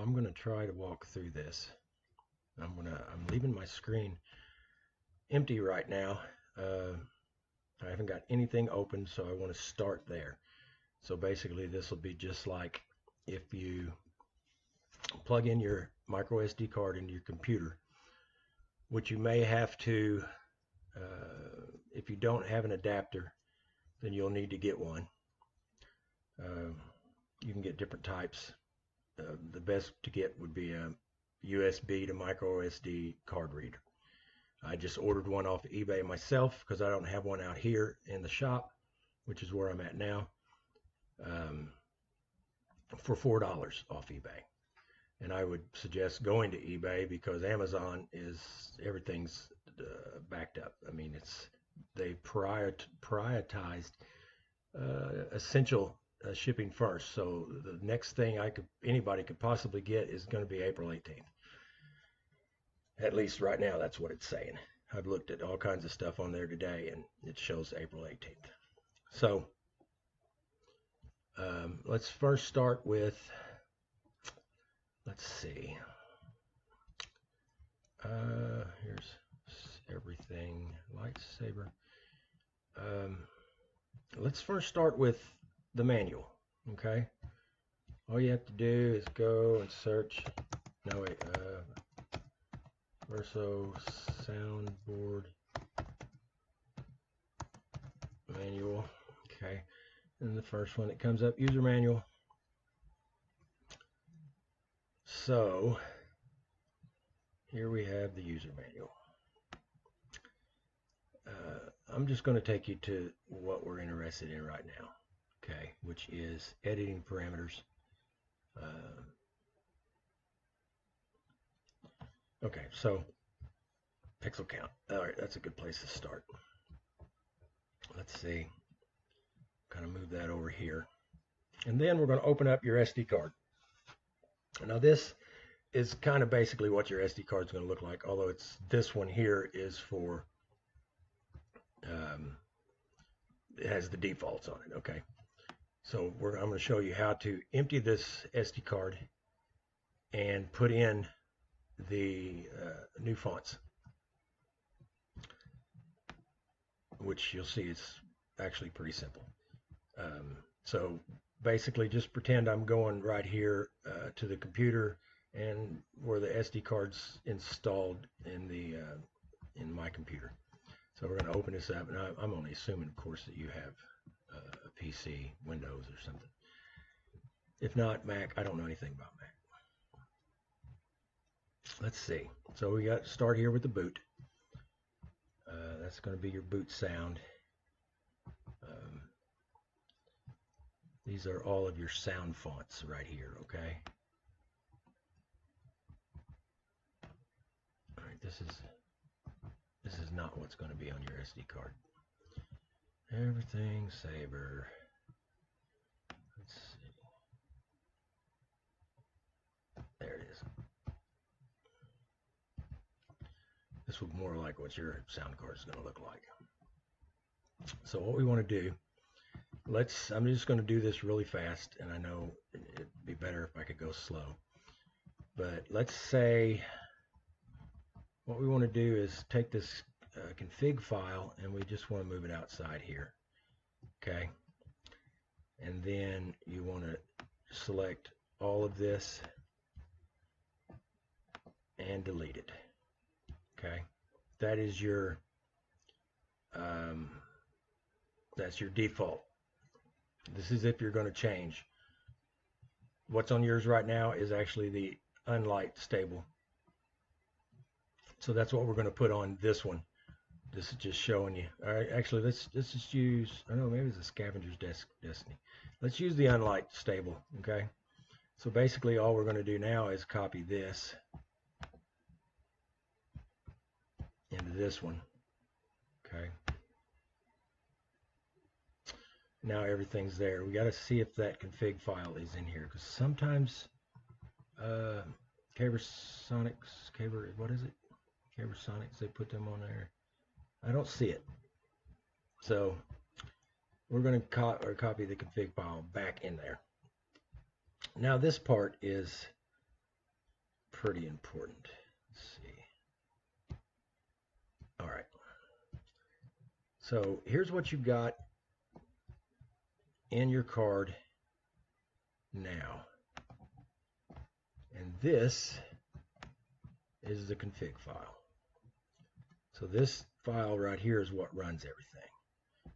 I'm going to try to walk through this. I'm leaving my screen empty right now. I haven't got anything open, so I want to start there. So basically this will be just like if you plug in your micro SD card into your computer, which you may have to, if you don't have an adapter, then you'll need to get one. You can get different types. The best to get would be a USB to micro SD card reader. I just ordered one off eBay myself because I don't have one out here in the shop, which is where I'm at now, for $4 off eBay. And I would suggest going to eBay because Amazon is, everything's backed up. I mean, they prioritized essential shipping first. So the next thing anybody could possibly get is going to be April 18th. At least right now, that's what it's saying. I've looked at all kinds of stuff on there today, and it shows April 18th. So let's first start with, let's see. Here's everything, light Saber. Let's first start with the manual, okay? All you have to do is go and search, no wait, Verso Soundboard manual, okay? And the first one that comes up, user manual. So here we have the user manual. I'm just going to take you to what we're interested in right now, okay, which is editing parameters. Okay, so pixel count. All right, that's a good place to start. Let's see, kind of move that over here. And then we're going to open up your SD card. Now this is kind of basically what your SD card is going to look like, although this one here is for, it has the defaults on it, okay? So I'm going to show you how to empty this SD card and put in the new fonts, which you'll see is actually pretty simple. So basically just pretend I'm going right here to the computer and where the SD card's installed in my computer. So we're going to open this up, and I'm only assuming, of course, that you have a PC, Windows, or something. If not Mac, I don't know anything about Mac. Let's see. So we got to start here with the boot. That's going to be your boot sound. These are all of your sound fonts right here, okay? All right, this is not what's going to be on your SD card. Everything Saber. Let's see. There it is. This would more like what your sound card is going to look like. So what we want to do, I'm just going to do this really fast, and I know it'd be better if I could go slow. But let's say what we want to do is take this config file, and we just want to move it outside here, okay? And then you want to select all of this and delete it, okay? That is your that's your default. This is if you're going to change. What's on yours right now is actually the unlight stable. So that's what we're going to put on this one. This is just showing you. All right, actually, let's just use, I don't know, maybe it's a scavenger's destiny. Let's use the unlight stable, okay? So basically all we're going to do now is copy this into this one, okay? Now everything's there. We got to see if that config file is in here, because sometimes what is it? Cabersonics, they put them on there. I don't see it. So we're going to copy the config file back in there. Now this part is pretty important. Let's see. All right. So here's what you've got in your card now. And this is the config file. So this file right here is what runs everything.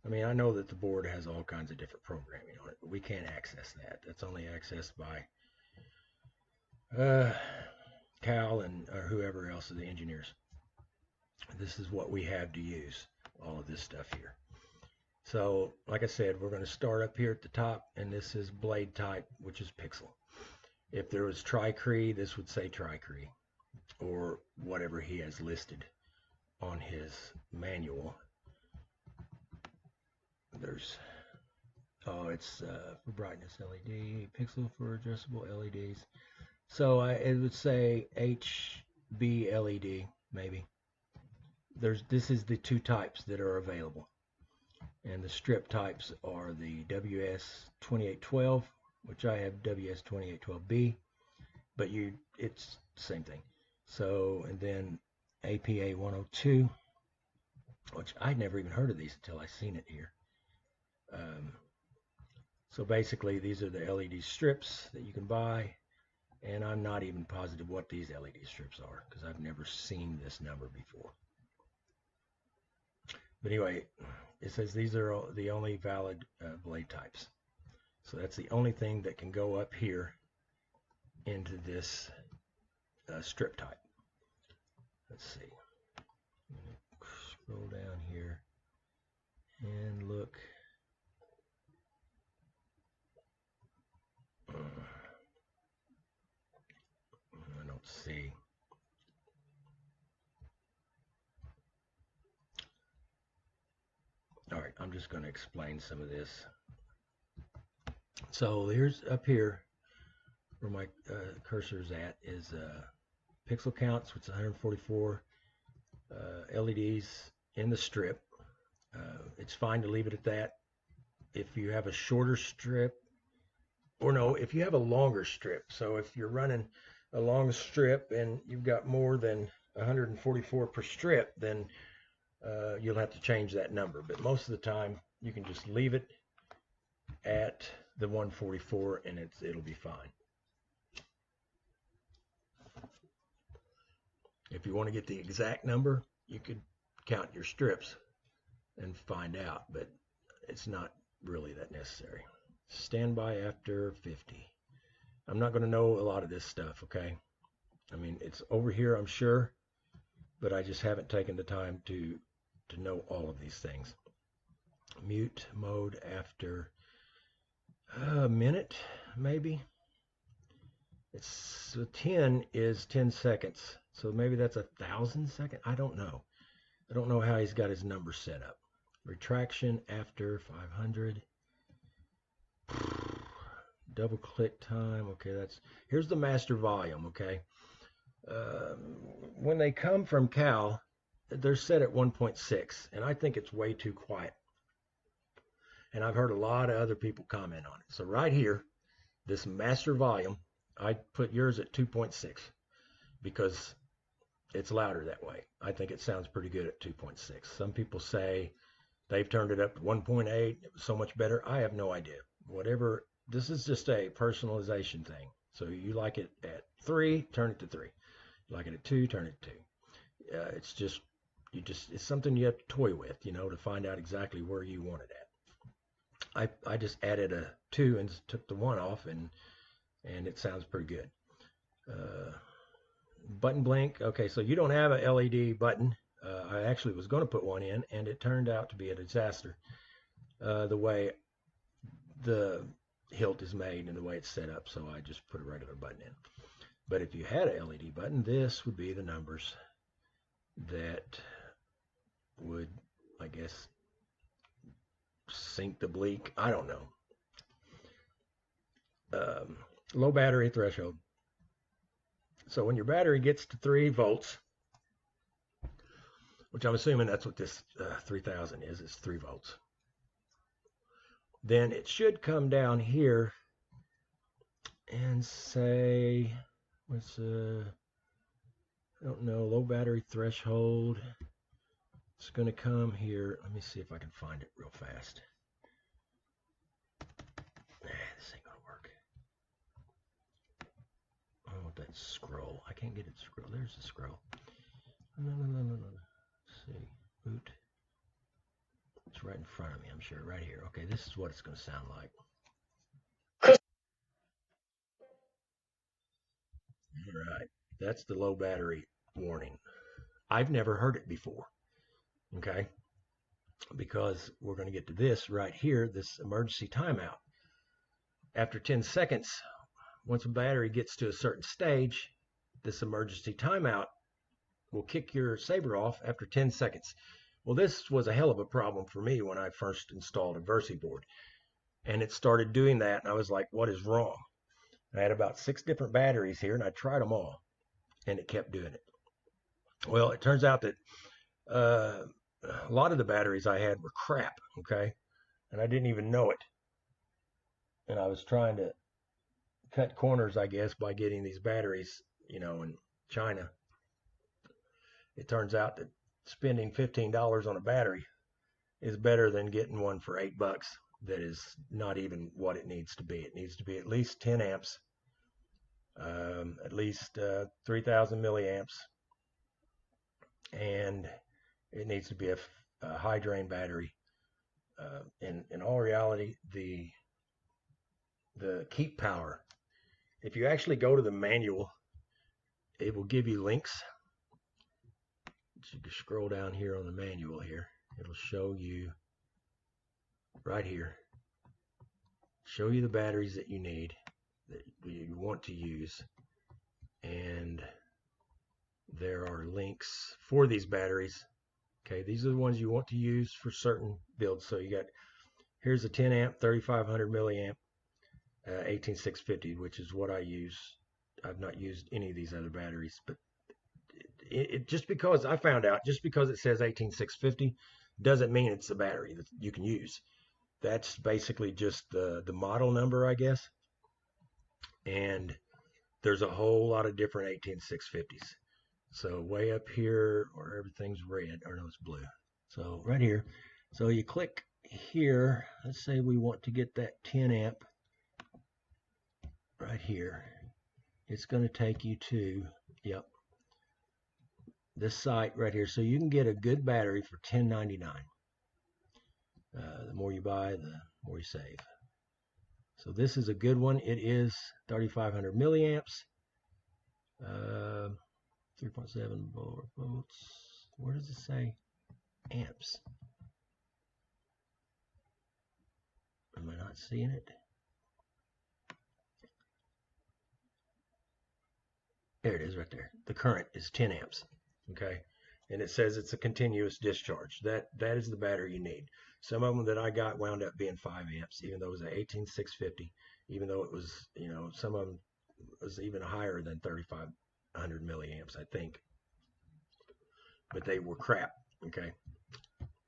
I mean, I know that the board has all kinds of different programming on it, but we can't access that. That's only accessed by Khal and or whoever else are the engineers. This is what we have to use, all of this stuff here. So, like I said, we're going to start up here at the top, and this is blade type, which is pixel. If there was tricree, this would say tricree, or whatever he has listed on his manual. There's, it's for brightness LED, pixel for adjustable LEDs. So it would say HB LED, maybe. This is the two types that are available. And the strip types are the WS2812, which I have WS2812B, but it's the same thing. So, and then APA 102, which I'd never even heard of these until I seen it here. So basically, these are the LED strips that you can buy, and I'm not even positive what these LED strips are because I've never seen this number before. But anyway, it says these are the only valid blade types. So that's the only thing that can go up here into this strip type. Let's see. Scroll down here and look. I don't see. All right, I'm just going to explain some of this. So here's up here where my cursor's at is pixel counts, which is 144 LEDs in the strip. It's fine to leave it at that. If you have a shorter strip, or no, if you have a longer strip, so if you're running a long strip and you've got more than 144 per strip, then you'll have to change that number. But most of the time, you can just leave it at the 144 and it'll be fine. If you want to get the exact number, you could count your strips and find out, but it's not really that necessary. Standby after 50. I'm not going to know a lot of this stuff, okay? I mean, it's over here, I'm sure, but I just haven't taken the time to know all of these things. Mute mode after a minute, maybe. So 10 is 10 seconds. So maybe that's 1,000 seconds. I don't know. I don't know how he's got his number set up. Retraction after 500. Double click time. Okay, here's the master volume. Okay. When they come from Khal, they're set at 1.6, and I think it's way too quiet. And I've heard a lot of other people comment on it. So right here, this master volume, I put yours at 2.6 because it's louder that way. I think it sounds pretty good at 2.6. Some people say they've turned it up to 1.8. It was so much better. I have no idea. Whatever. This is just a personalization thing. So you like it at 3, turn it to 3. You like it at 2, turn it to 2. It's just, it's something you have to toy with, to find out exactly where you want it at. I just added a 2 and took the 1 off, and it sounds pretty good. Button blink. Okay, so you don't have a LED button. I actually was going to put one in, and it turned out to be a disaster. The way the hilt is made and the way it's set up, so I just put a regular button in. But if you had a LED button, this would be the numbers that would, I guess, sync the bleak. I don't know. Low battery threshold. So when your battery gets to 3 volts, which I'm assuming that's what this 3000 is, it's 3 volts. Then it should come down here and say, what's I don't know, low battery threshold. It's going to come here. Let me see if I can find it real fast. This ain't going to work. Oh, that scroll. I can't get it to scroll. There's the scroll. No. Let's see. Boot. It's right in front of me, I'm sure. Right here. Okay, this is what it's going to sound like. All right. That's the low battery warning. I've never heard it before. Okay. Because we're going to get to this right here, this emergency timeout. After 10 seconds, once a battery gets to a certain stage, this emergency timeout will kick your Saber off after 10 seconds. Well, this was a hell of a problem for me when I first installed a Verso board. And it started doing that, and I was like, what is wrong? I had about 6 different batteries here, and I tried them all, and it kept doing it. Well, it turns out that a lot of the batteries I had were crap, okay? And I didn't even know it. And I was trying to cut corners, I guess, by getting these batteries, in China. It turns out that spending $15 on a battery is better than getting one for $8 that is not even what it needs to be. It needs to be at least 10 amps, at least 3,000 milliamps, and it needs to be a high drain battery. In all reality, the keep power, if you actually go to the manual, it will give you links. You can scroll down here on the manual here. It'll show you right here, show you the batteries that you need, that you want to use, and there are links for these batteries. Okay, these are the ones you want to use for certain builds. So you got, here's a 10 amp 3500 milliamp 18650, which is what I use. I've not used any of these other batteries, but it just because I found out, just because it says 18650 doesn't mean it's the battery that you can use. That's basically just the model number, I guess. And there's a whole lot of different 18650s. So way up here where everything's red, or no, it's blue. So right here. So you click here. Let's say we want to get that 10 amp right here. It's going to take you to, yep, this site right here. So you can get a good battery for $10.99. The more you buy, the more you save. So this is a good one. It is 3,500 milliamps, 3.7 volts. Where does it say amps? Am I not seeing it? There it is right there. The current is 10 amps. Okay. And it says it's a continuous discharge. That is the battery you need. Some of them that I got wound up being 5 amps, even though it was an 18650, even though it was, some of them was even higher than 3,500 milliamps, I think. But they were crap. Okay.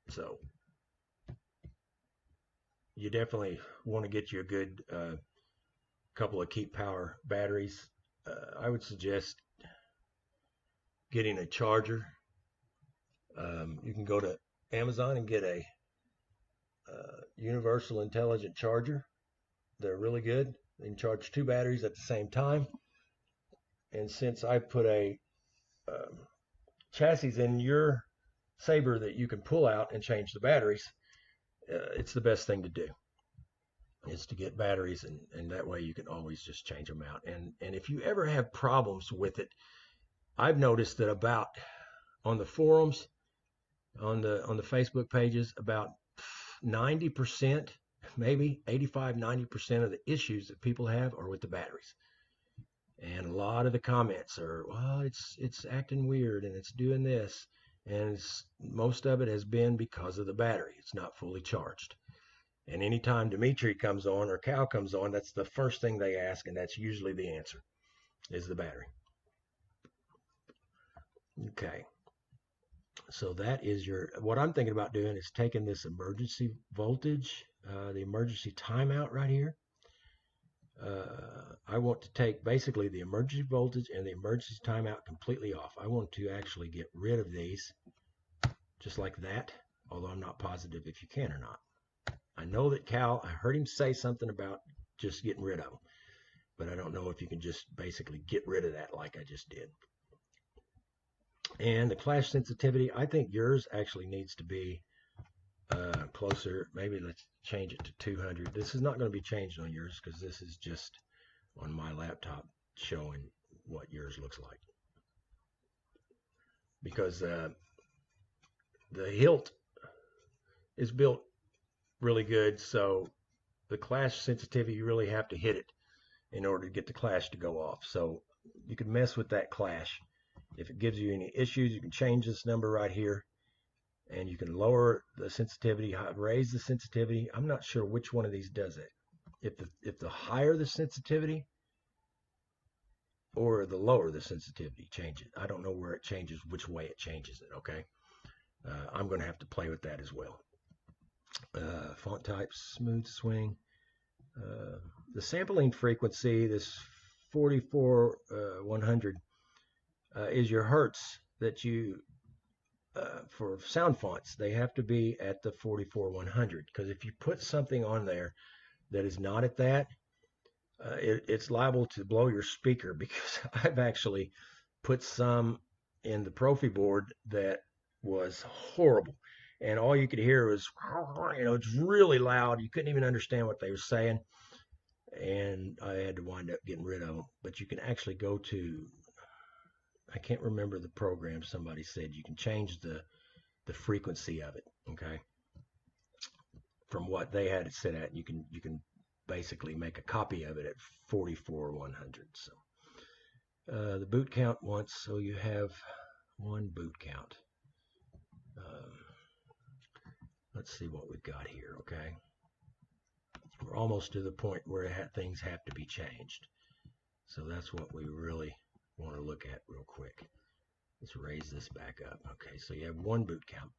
So you definitely want to get you a good couple of keep power batteries. I would suggest getting a charger. You can go to Amazon and get a universal intelligent charger. They're really good. They can charge 2 batteries at the same time. And since I put a chassis in your Saber that you can pull out and change the batteries, it's the best thing to do, is to get batteries, and that way you can always just change them out. And if you ever have problems with it, I've noticed that about on the forums, on the Facebook pages, about 90%, maybe 85-90% of the issues that people have are with the batteries. And a lot of the comments are, well, it's acting weird and it's doing this, and most of it has been because of the battery. It's not fully charged. And anytime Dimitri comes on or Khal comes on, that's the first thing they ask, and that's usually the answer, is the battery. Okay. So that is what I'm thinking about doing is taking this emergency voltage, the emergency timeout right here, I want to take basically the emergency voltage and the emergency timeout completely off. I want to actually get rid of these just like that, although I'm not positive if you can or not. I know that Khal, I heard him say something about just getting rid of them, but I don't know if you can just basically get rid of that like I just did. And the clash sensitivity, I think yours actually needs to be closer. Maybe let's change it to 200. This is not going to be changed on yours because this is just on my laptop showing what yours looks like. Because the hilt is built really good, so the clash sensitivity, you really have to hit it in order to get the clash to go off. So you can mess with that clash. If it gives you any issues, you can change this number right here, and you can lower the sensitivity, raise the sensitivity. I'm not sure which one of these does it. If the higher the sensitivity or the lower the sensitivity, change it. I don't know where it changes, which way it changes it, okay? I'm going to have to play with that as well. Font type, smooth swing. The sampling frequency, this 44,100, is your hertz that you, for sound fonts, they have to be at the 44,100. Because if you put something on there that is not at that, it's liable to blow your speaker, because I've actually put some in the Profi board that was horrible. And all you could hear was, it's really loud. You couldn't even understand what they were saying. And I had to wind up getting rid of them. But you can actually go to, I can't remember the program. Somebody said you can change the frequency of it, okay? From what they had it set at, you can basically make a copy of it at 44,100. So the boot count once, so you have one boot count. Let's see what we've got here, okay? We're almost to the point where things have to be changed. So that's what we really want to look at real quick. Let's raise this back up. Okay, so you have one boot count.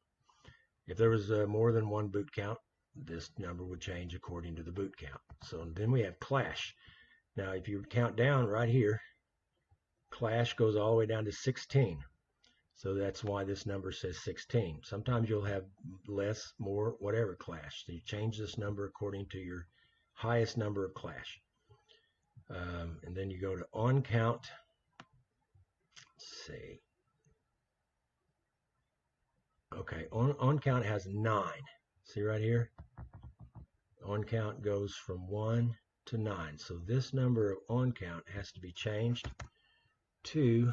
If there was more than one boot count, this number would change according to the boot count. So then we have clash. Now, if you count down right here, clash goes all the way down to 16. So that's why this number says 16. Sometimes you'll have less, more, whatever clash. So you change this number according to your highest number of clash. And then you go to on count. Let's see. Okay, on count has 9. See right here? On count goes from 1 to 9. So this number of on count has to be changed to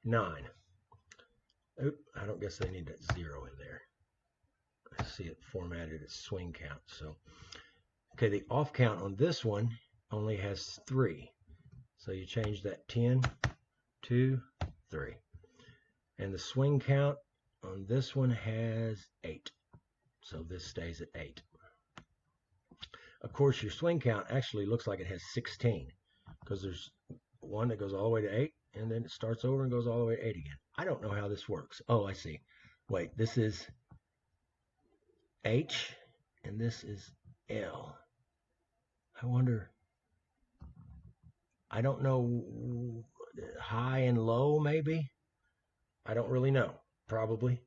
9. Oop, I don't guess they need that 0 in there. I see it formatted as swing count. So, okay, the off count on this one only has 3. So you change that 10 to 3. And the swing count on this one has 8. So this stays at 8. Of course, your swing count actually looks like it has 16, because there's one that goes all the way to 8, and then it starts over and goes all the way to 8 again. I don't know how this works. Oh, I see. Wait, this is H, and this is L. I wonder, I don't know, high and low maybe? I don't really know, probably.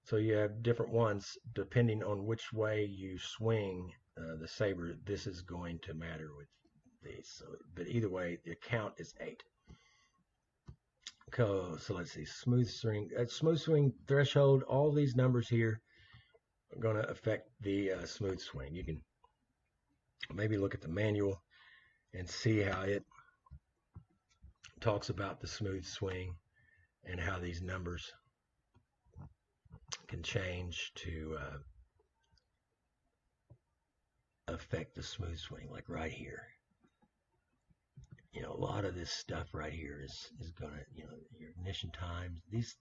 So you have different ones depending on which way you swing the saber. This is going to matter with these. So, but either way, the count is 8. So let's see, smooth swing threshold. All these numbers here are going to affect the smooth swing. You can maybe look at the manual and see how it talks about the smooth swing and how these numbers can change to affect the smooth swing, like right here. A lot of this stuff right here is going to, your ignition times. There's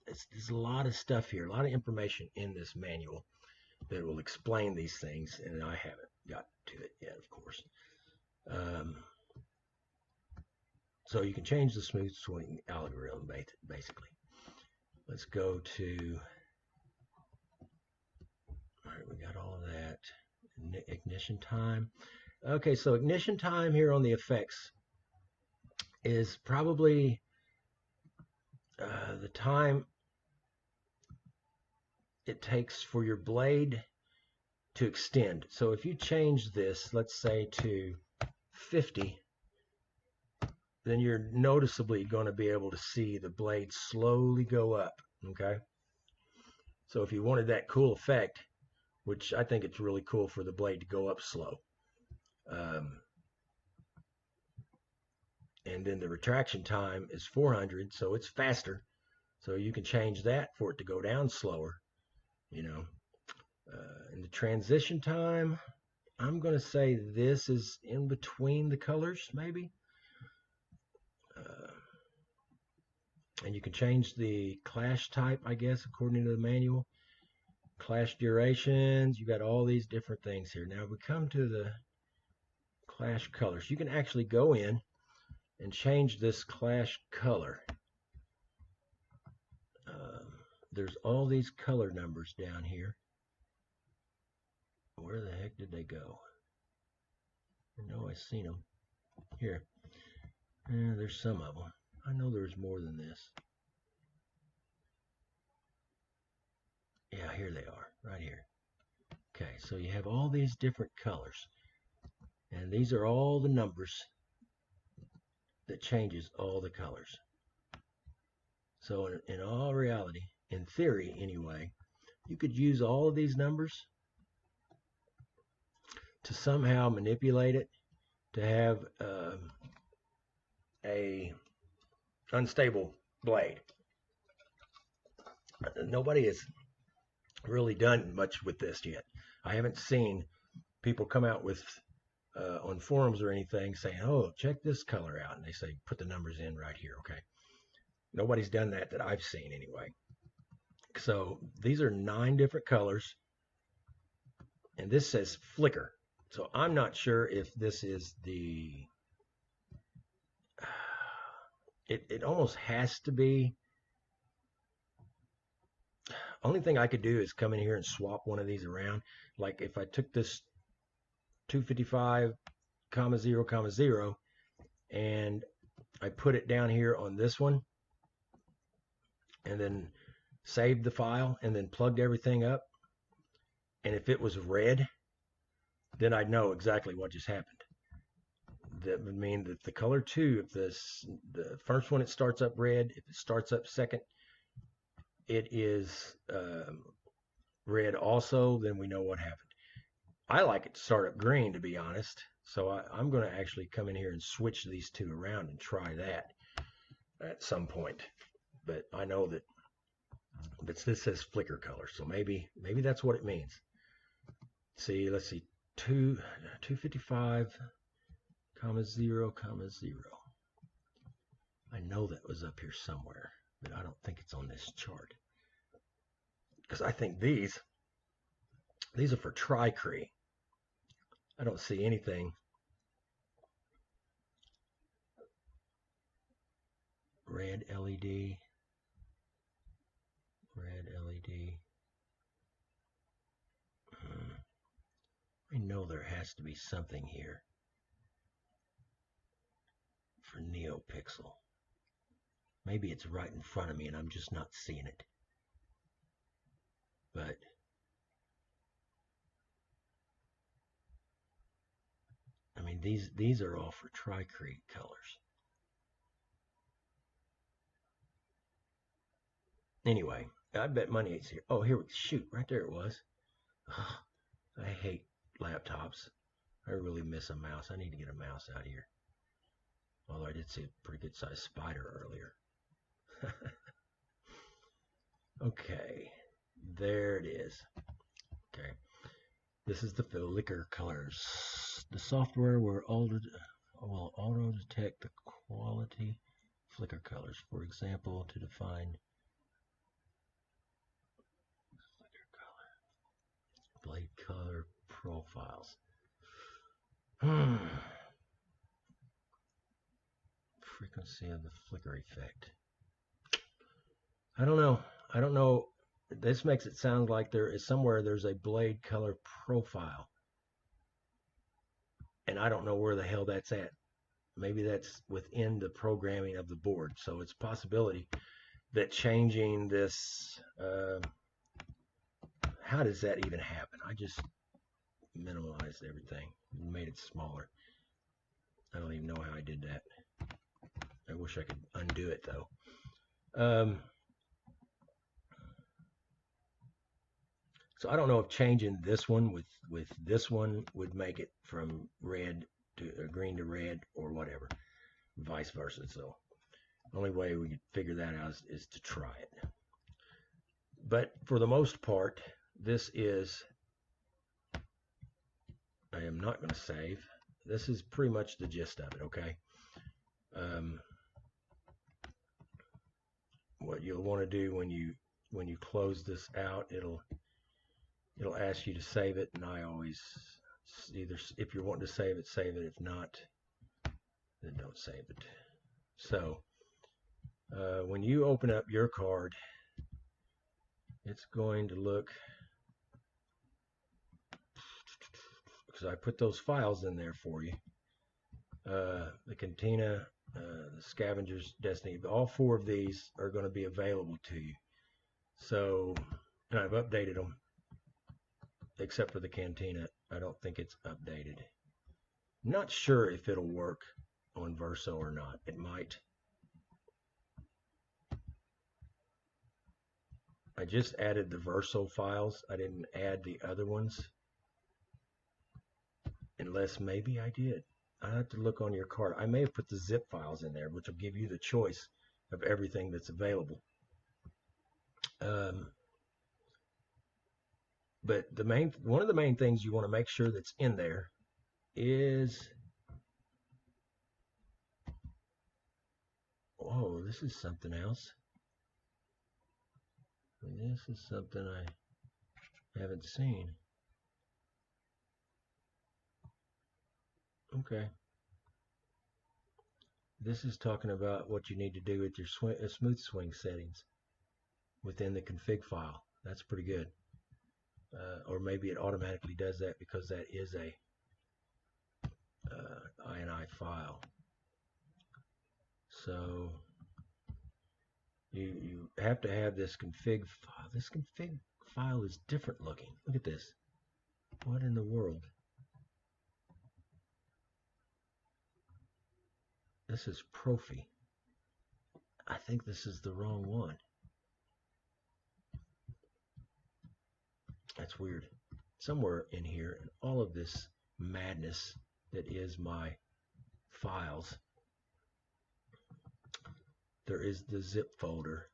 a lot of stuff here, a lot of information in this manual that will explain these things, and I haven't got to it yet, of course. So you can change the smooth swing algorithm, basically. Let's go to, all right, we got all of that. Ignition time. Okay, so ignition time here on the effects is probably the time it takes for your blade to extend. So if you change this, let's say to 50, then you're noticeably going to be able to see the blade slowly go up. Okay, so if you wanted that cool effect, which I think it's really cool for the blade to go up slow, and then the retraction time is 400, so it's faster. So you can change that for it to go down slower, you know. And the transition time, I'm going to say this is in between the colors, maybe. And you can change the clash type, I guess, according to the manual. Clash durations, you got all these different things here. Now we come to the clash colors. You can actually go in and change this clash color. There's all these color numbers down here. Where the heck did they go? I know I've seen them. Here. There's some of them. I know there's more than this. Yeah, here they are, right here. Okay, so you have all these different colors. And these are all the numbers that changes all the colors. So in all reality, in theory anyway, you could use all of these numbers to somehow manipulate it to have a unstable blade. Nobody has really done much with this yet. I haven't seen people come out with on forums or anything saying, oh, check this color out, and they say put the numbers in right here. Okay, nobody's done that I've seen anyway. So these are 9 different colors, and this says flicker. So I'm not sure if this is the it almost has to be. Only thing I could do is come in here and swap one of these around. Like if I took this 255,0,0 and I put it down here on this one and then saved the file and then plugged everything up, and if it was red, then I'd know exactly what just happened. That would mean that the color 2, if the first one it starts up red, if it starts up second, it is red also, then we know what happened. I like it to start up green, to be honest. So I'm going to actually come in here and switch these 2 around and try that at some point. But I know that this says flicker color, so maybe that's what it means. See, let's see, 255,0,0. I know that was up here somewhere, but I don't think it's on this chart. Because I think these are for tricree. I don't see anything. Red LED. Red LED. I know there has to be something here for NeoPixel. Maybe it's right in front of me and I'm just not seeing it. But I mean, these are all for tricrete colors. Anyway, I bet money it's here. Oh, here, shoot, right there it was. I hate laptops. I really miss a mouse. I need to get a mouse out here. Although I did see a pretty good sized spider earlier. Okay, there it is. Okay, this is the flicker colors. The software will auto detect the quality flicker colors. For example, to define flicker color, blade color profiles. Frequency of the flicker effect. I don't know. This makes it sound like there is somewhere there's a blade color profile. and I don't know where the hell that's at. Maybe that's within the programming of the board. So it's a possibility that changing this, how does that even happen? I just minimalized everything and made it smaller. I don't even know how I did that. I wish I could undo it though. So I don't know if changing this one with this one would make it from red to green to red or whatever, vice versa. So the only way we could figure that out is to try it. But for the most part, this is, I am not going to save. This is pretty much the gist of it, okay? What you'll want to do when you close this out, it'll ask you to save it, and I always either, if you're wanting to save it, save it. If not, then don't save it. So when you open up your card, it's going to look, because I put those files in there for you. The Cantina, the Scavenger's Destiny, all 4 of these are going to be available to you. So, and I've updated them, except for the Cantina. I don't think it's updated. Not sure if it'll work on Verso or not. It might. I just added the Verso files. I didn't add the other ones. Unless maybe I did. I have to look on your card. I may have put the zip files in there, which will give you the choice of everything that's available. But one of the main things you want to make sure that's in there is, oh, this is something else. This is something I haven't seen. Okay. This is talking about what you need to do with your smooth swing settings within the config file. That's pretty good. Or maybe it automatically does that because that is a INI file. So you have to have this config file. This config file is different looking. Look at this. What in the world? This is Profi. I think this is the wrong one. That's weird. Somewhere in here, in all of this madness that is my files, there is the zip folder.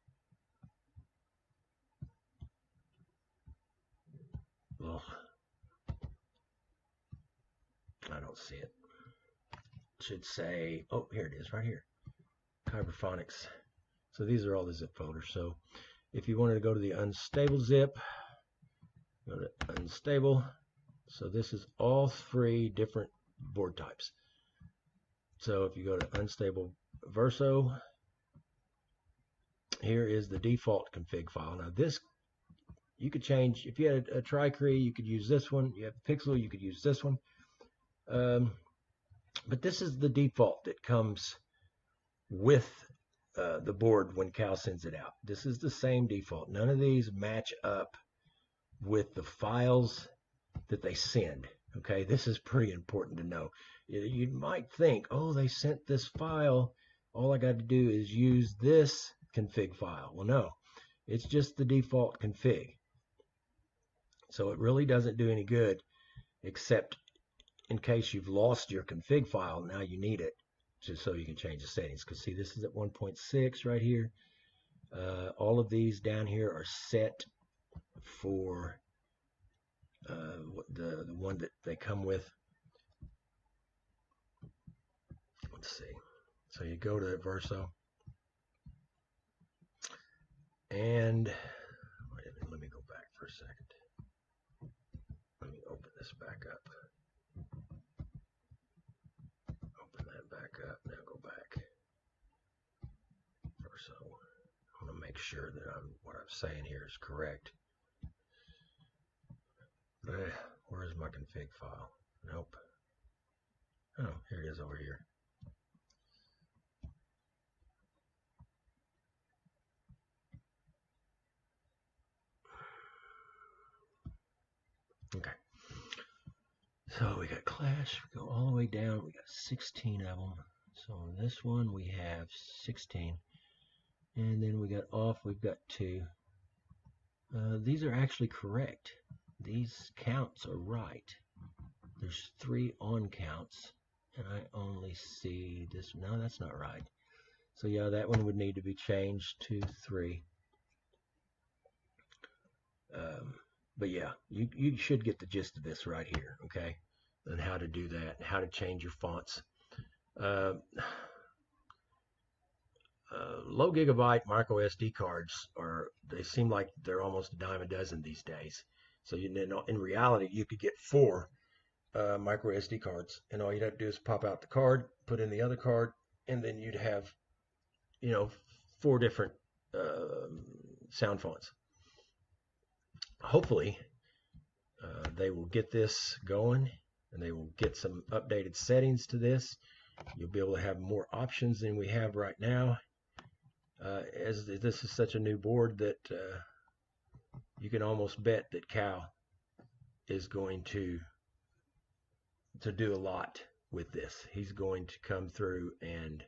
Ugh. I don't see it. It should say, oh, here it is, right here. Kyberphonics. So these are all the zip folders. So if you wanted to go to the unstable zip, go to unstable. So this is all 3 different board types. So if you go to unstable Verso, here is the default config file. Now this, you could change. If you had a Tricree, you could use this one. You have Pixel, you could use this one. But this is the default that comes with the board when Khal sends it out. This is the same default. None of these match up with the files that they send. Okay, this is pretty important to know. You might think, oh, they sent this file. All I got to do is use this config file. Well, no, it's just the default config. So it really doesn't do any good, except in case you've lost your config file. Now you need it just so you can change the settings. Because see, this is at 1.6 right here. All of these down here are set for the one that they come with. Let's see. So you go to Verso, and wait a minute, let me go back for a second. Let me open this back up. Open that back up. Now go back. Verso. I want to make sure that what I'm saying here is correct. Where's my config file? Nope. Oh, here it is over here. Okay. So we got Clash, we go all the way down, we got 16 of them. So on this one we have 16. And then we got off, we've got 2. These are actually correct. These counts are right. There's 3 on counts, and I only see this. No, that's not right. So yeah, that one would need to be changed to 3. But yeah, you should get the gist of this right here, okay? And how to do that, how to change your fonts. Low gigabyte micro SD cards they seem like they're almost a dime a dozen these days. So in reality, you could get 4 micro SD cards, and all you'd have to do is pop out the card, put in the other card, and then you'd have, 4 different sound fonts. Hopefully, they will get this going, and they will get some updated settings to this. You'll be able to have more options than we have right now. As this is such a new board that you can almost bet that Khal is going to do a lot with this. He's going to come through and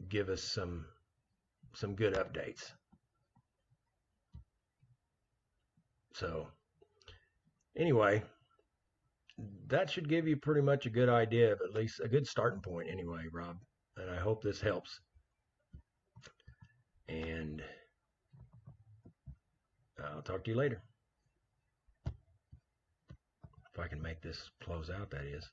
give us some good updates. So anyway, that should give you pretty much a good idea of at least a good starting point anyway, Rob. And I hope this helps. And I'll talk to you later. If I can make this close out, that is.